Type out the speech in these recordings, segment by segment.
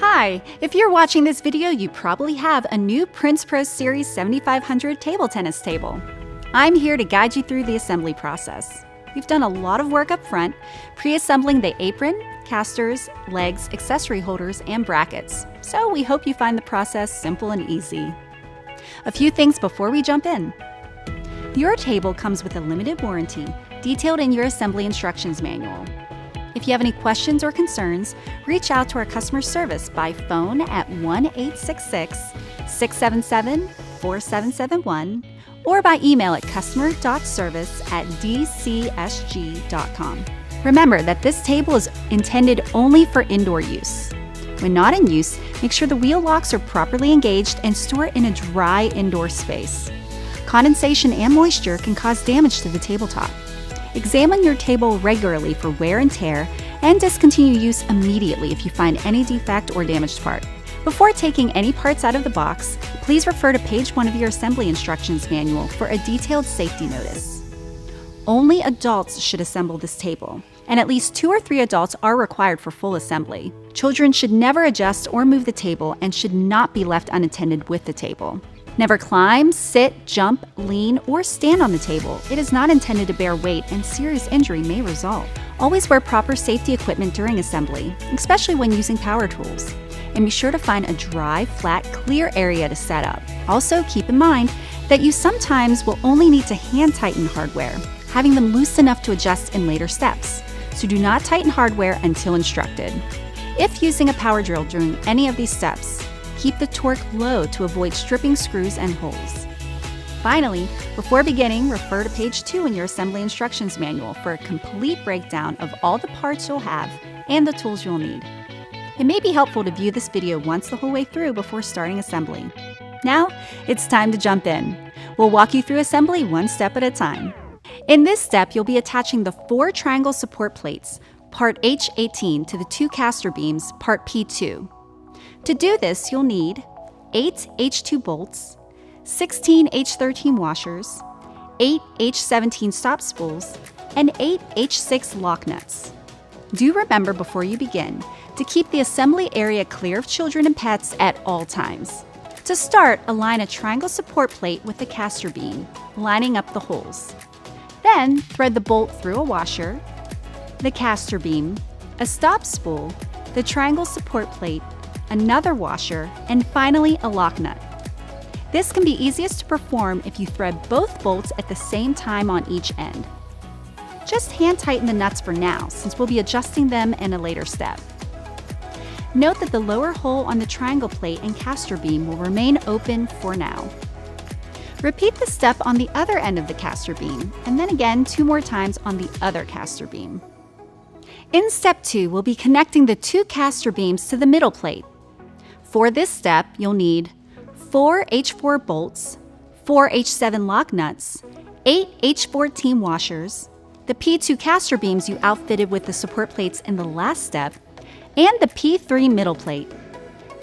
Hi! If you're watching this video, you probably have a new Prince Pro Series 7500 table tennis table. I'm here to guide you through the assembly process. We've done a lot of work up front, pre-assembling the apron, casters, legs, accessory holders, and brackets, so we hope you find the process simple and easy. A few things before we jump in. Your table comes with a limited warranty, detailed in your assembly instructions manual. If you have any questions or concerns, reach out to our customer service by phone at 1-866-677-4771 or by email at customer.service@dcsg.com. Remember that this table is intended only for indoor use. When not in use, make sure the wheel locks are properly engaged and store it in a dry indoor space. Condensation and moisture can cause damage to the tabletop. Examine your table regularly for wear and tear, and discontinue use immediately if you find any defect or damaged part. Before taking any parts out of the box, please refer to page 1 of your assembly instructions manual for a detailed safety notice. Only adults should assemble this table, and at least 2 or 3 adults are required for full assembly. Children should never adjust or move the table and should not be left unattended with the table. Never climb, sit, jump, lean, or stand on the table. It is not intended to bear weight and serious injury may result. Always wear proper safety equipment during assembly, especially when using power tools. And be sure to find a dry, flat, clear area to set up. Also, keep in mind that you sometimes will only need to hand tighten hardware, having them loose enough to adjust in later steps. So do not tighten hardware until instructed. If using a power drill during any of these steps, keep the torque low to avoid stripping screws and holes. Finally, before beginning, refer to page 2 in your assembly instructions manual for a complete breakdown of all the parts you'll have and the tools you'll need. It may be helpful to view this video once the whole way through before starting assembly. Now, it's time to jump in. We'll walk you through assembly one step at a time. In this step, you'll be attaching the 4 triangle support plates, part H18, to the 2 caster beams, part P2. To do this, you'll need 8 H2 bolts, 16 H13 washers, 8 H17 stop spools, and 8 H6 lock nuts. Do remember before you begin to keep the assembly area clear of children and pets at all times. To start, align a triangle support plate with the caster beam, lining up the holes. Then, thread the bolt through a washer, the caster beam, a stop spool, the triangle support plate, another washer, and finally a lock nut. This can be easiest to perform if you thread both bolts at the same time on each end. Just hand tighten the nuts for now, since we'll be adjusting them in a later step. Note that the lower hole on the triangle plate and caster beam will remain open for now. Repeat the step on the other end of the caster beam, and then again 2 more times on the other caster beam. In step 2, we'll be connecting the 2 caster beams to the middle plate. For this step, you'll need 4 H4 bolts, 4 H7 lock nuts, 8 H14 washers, the P2 caster beams you outfitted with the support plates in the last step, and the P3 middle plate.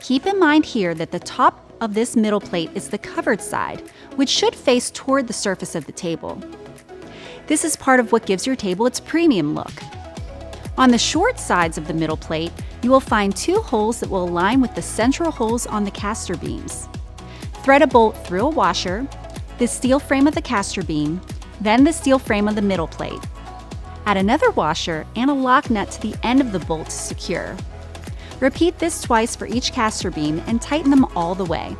Keep in mind here that the top of this middle plate is the covered side, which should face toward the surface of the table. This is part of what gives your table its premium look. On the short sides of the middle plate, you will find 2 holes that will align with the central holes on the caster beams. Thread a bolt through a washer, the steel frame of the caster beam, then the steel frame of the middle plate. Add another washer and a lock nut to the end of the bolt to secure. Repeat this twice for each caster beam and tighten them all the way.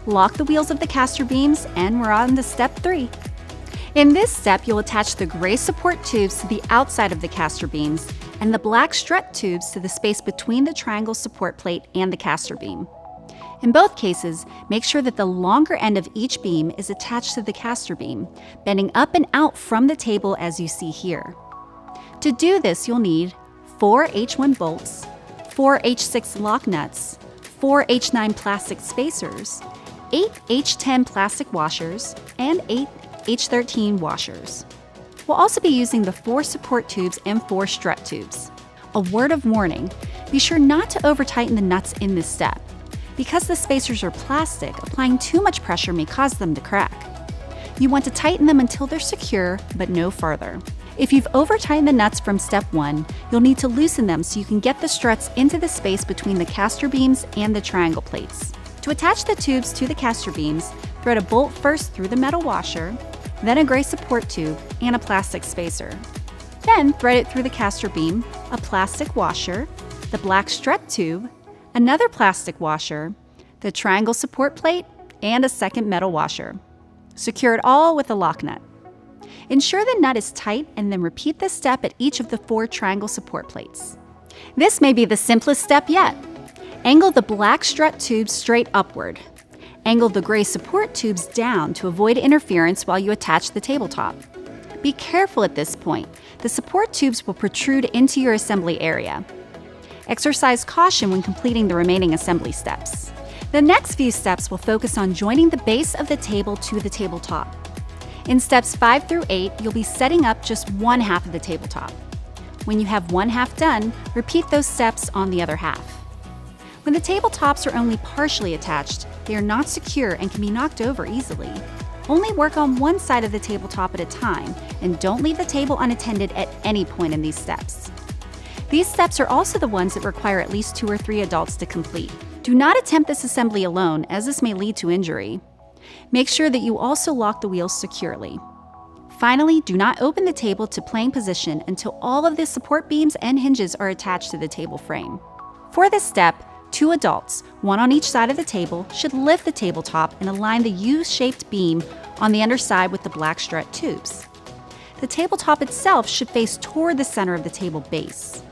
Lock the wheels of the caster beams and we're on to step 3. In this step, you'll attach the gray support tubes to the outside of the caster beams and the black strut tubes to the space between the triangle support plate and the caster beam. In both cases, make sure that the longer end of each beam is attached to the caster beam, bending up and out from the table as you see here. To do this, you'll need 4 H1 bolts, 4 H6 lock nuts, 4 H9 plastic spacers, 8 H10 plastic washers, and 8 H13 washers. We'll also be using the 4 support tubes and 4 strut tubes. A word of warning, be sure not to over-tighten the nuts in this step. Because the spacers are plastic, applying too much pressure may cause them to crack. You want to tighten them until they're secure, but no farther. If you've over-tightened the nuts from step 1, you'll need to loosen them so you can get the struts into the space between the caster beams and the triangle plates. To attach the tubes to the caster beams, thread a bolt first through the metal washer, then a gray support tube and a plastic spacer. Then thread it through the caster beam, a plastic washer, the black strut tube, another plastic washer, the triangle support plate, and a second metal washer. Secure it all with a lock nut. Ensure the nut is tight and then repeat this step at each of the 4 triangle support plates. This may be the simplest step yet. Angle the black strut tubes straight upward. Angle the gray support tubes down to avoid interference while you attach the tabletop. Be careful at this point. The support tubes will protrude into your assembly area. Exercise caution when completing the remaining assembly steps. The next few steps will focus on joining the base of the table to the tabletop. In steps 5 through 8, you'll be setting up just one half of the tabletop. When you have one half done, repeat those steps on the other half. When the tabletops are only partially attached, they are not secure and can be knocked over easily. Only work on one side of the tabletop at a time, and don't leave the table unattended at any point in these steps. These steps are also the ones that require at least 2 or 3 adults to complete. Do not attempt this assembly alone, as this may lead to injury. Make sure that you also lock the wheels securely. Finally, do not open the table to playing position until all of the support beams and hinges are attached to the table frame. For this step, 2 adults, one on each side of the table, should lift the tabletop and align the U-shaped beam on the underside with the black strut tubes. The tabletop itself should face toward the center of the table base.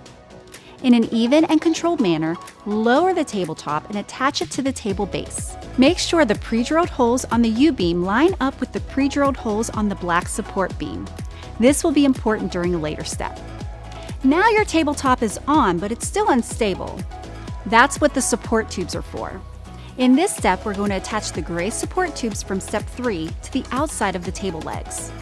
In an even and controlled manner, lower the tabletop and attach it to the table base. Make sure the pre-drilled holes on the U-beam line up with the pre-drilled holes on the black support beam. This will be important during a later step. Now your tabletop is on, but it's still unstable. That's what the support tubes are for. In this step, we're going to attach the gray support tubes from step 3 to the outside of the table legs.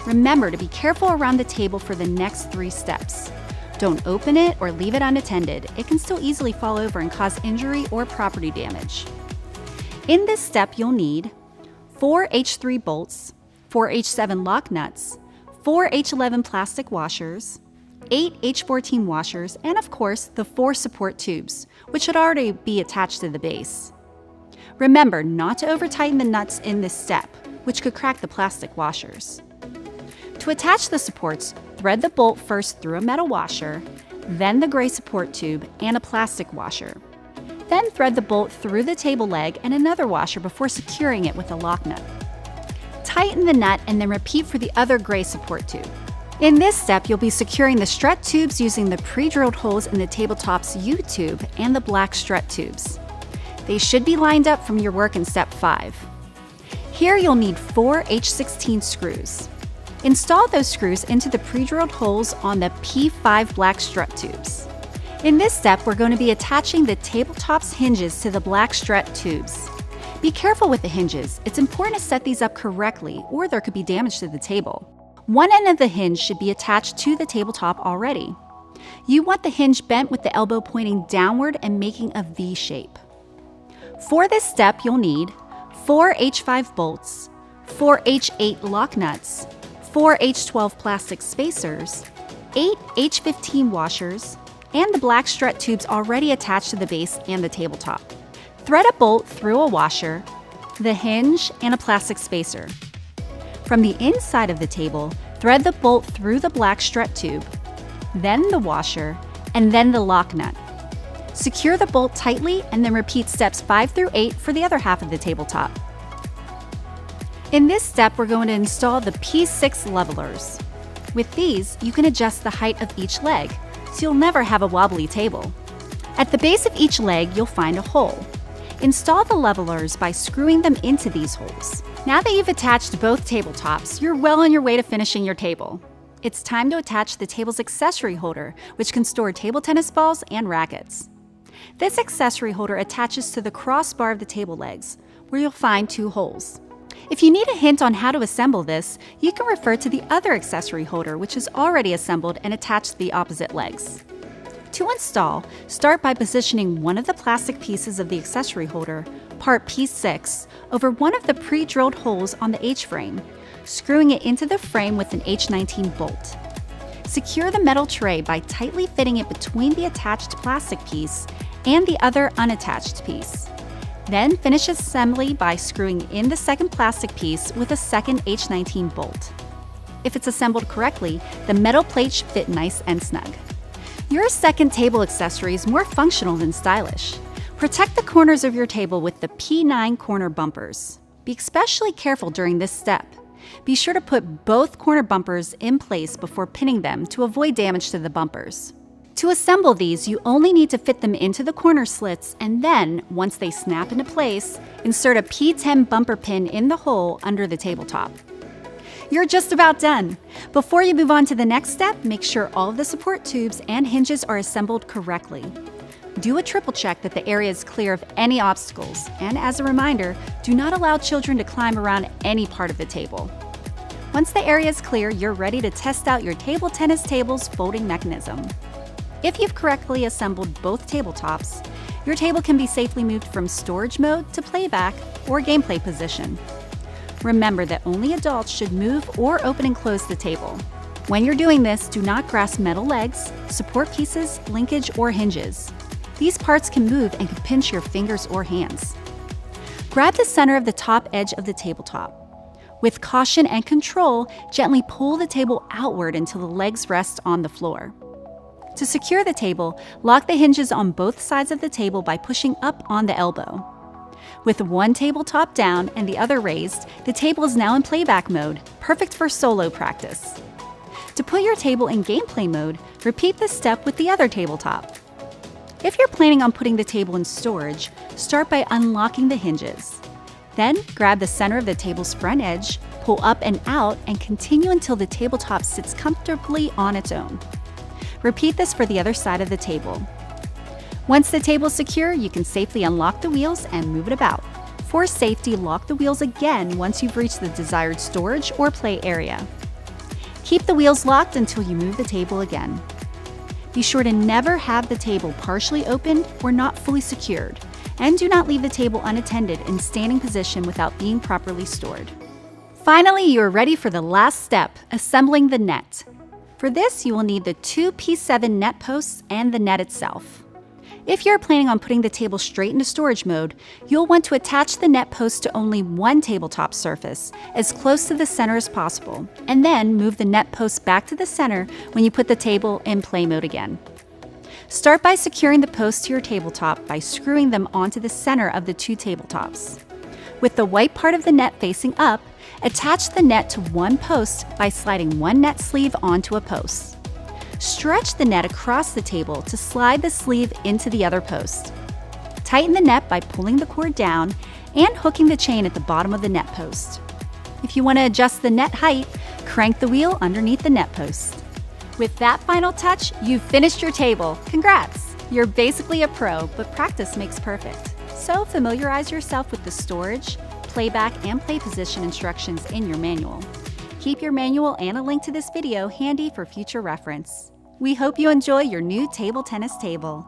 Remember to be careful around the table for the next 3 steps. Don't open it or leave it unattended. It can still easily fall over and cause injury or property damage. In this step, you'll need 4 H3 bolts, 4 H7 lock nuts, 4 H11 plastic washers, 8 H14 washers, and of course, the 4 support tubes, which should already be attached to the base. Remember not to over-tighten the nuts in this step, which could crack the plastic washers. To attach the supports, thread the bolt first through a metal washer, then the gray support tube and a plastic washer. Then thread the bolt through the table leg and another washer before securing it with a lock nut. Tighten the nut and then repeat for the other gray support tube. In this step, you'll be securing the strut tubes using the pre-drilled holes in the tabletop's U-tube and the black strut tubes. They should be lined up from your work in step 5. Here you'll need 4 H16 screws. Install those screws into the pre-drilled holes on the P5 black strut tubes. In this step, we're going to be attaching the tabletop's hinges to the black strut tubes. Be careful with the hinges. It's important to set these up correctly or there could be damage to the table. One end of the hinge should be attached to the tabletop already. You want the hinge bent with the elbow pointing downward and making a V shape. For this step, you'll need 4 H5 bolts, 4 H8 lock nuts, 4 H12 plastic spacers, 8 H15 washers, and the black strut tubes already attached to the base and the tabletop. Thread a bolt through a washer, the hinge, and a plastic spacer. From the inside of the table, thread the bolt through the black strut tube, then the washer, and then the lock nut. Secure the bolt tightly and then repeat steps 5 through 8 for the other half of the tabletop. In this step, we're going to install the P6 levelers. With these, you can adjust the height of each leg, so you'll never have a wobbly table. At the base of each leg, you'll find a hole. Install the levelers by screwing them into these holes. Now that you've attached both tabletops, you're well on your way to finishing your table. It's time to attach the table's accessory holder, which can store table tennis balls and rackets. This accessory holder attaches to the crossbar of the table legs, where you'll find 2 holes. If you need a hint on how to assemble this, you can refer to the other accessory holder, which is already assembled and attached to the opposite legs. To install, start by positioning one of the plastic pieces of the accessory holder, part P6, over one of the pre-drilled holes on the H-frame, screwing it into the frame with an H19 bolt. Secure the metal tray by tightly fitting it between the attached plastic piece and the other unattached piece. Then finish assembly by screwing in the second plastic piece with a second H19 bolt. If it's assembled correctly, the metal plate should fit nice and snug. Your second table accessory is more functional than stylish. Protect the corners of your table with the P9 corner bumpers. Be especially careful during this step. Be sure to put both corner bumpers in place before pinning them to avoid damage to the bumpers. To assemble these, you only need to fit them into the corner slits, and then, once they snap into place, insert a P10 bumper pin in the hole under the tabletop. You're just about done. Before you move on to the next step, make sure all of the support tubes and hinges are assembled correctly. Do a triple check that the area is clear of any obstacles, and as a reminder, do not allow children to climb around any part of the table. Once the area is clear, you're ready to test out your table tennis table's folding mechanism. If you've correctly assembled both tabletops, your table can be safely moved from storage mode to playback or gameplay position. Remember that only adults should move or open and close the table. When you're doing this, do not grasp metal legs, support pieces, linkage, or hinges. These parts can move and can pinch your fingers or hands. Grab the center of the top edge of the tabletop. With caution and control, gently pull the table outward until the legs rest on the floor. To secure the table, lock the hinges on both sides of the table by pushing up on the elbow. With one tabletop down and the other raised, the table is now in playback mode, perfect for solo practice. To put your table in gameplay mode, repeat this step with the other tabletop. If you're planning on putting the table in storage, start by unlocking the hinges. Then, grab the center of the table's front edge, pull up and out, and continue until the tabletop sits comfortably on its own. Repeat this for the other side of the table. Once the table is secure, you can safely unlock the wheels and move it about. For safety, lock the wheels again once you've reached the desired storage or play area. Keep the wheels locked until you move the table again. Be sure to never have the table partially opened or not fully secured, and do not leave the table unattended in standing position without being properly stored. Finally, you are ready for the last step, assembling the net. For this, you will need the two P7 net posts and the net itself. If you're planning on putting the table straight into storage mode, you'll want to attach the net post to only one tabletop surface, as close to the center as possible, and then move the net post back to the center when you put the table in play mode again. Start by securing the posts to your tabletop by screwing them onto the center of the two tabletops. With the white part of the net facing up, attach the net to one post by sliding one net sleeve onto a post. Stretch the net across the table to slide the sleeve into the other post. Tighten the net by pulling the cord down and hooking the chain at the bottom of the net post. If you want to adjust the net height, crank the wheel underneath the net post. With that final touch, you've finished your table. Congrats! You're basically a pro, but practice makes perfect. So familiarize yourself with the storage, playback, and play position instructions in your manual. Keep your manual and a link to this video handy for future reference. We hope you enjoy your new table tennis table.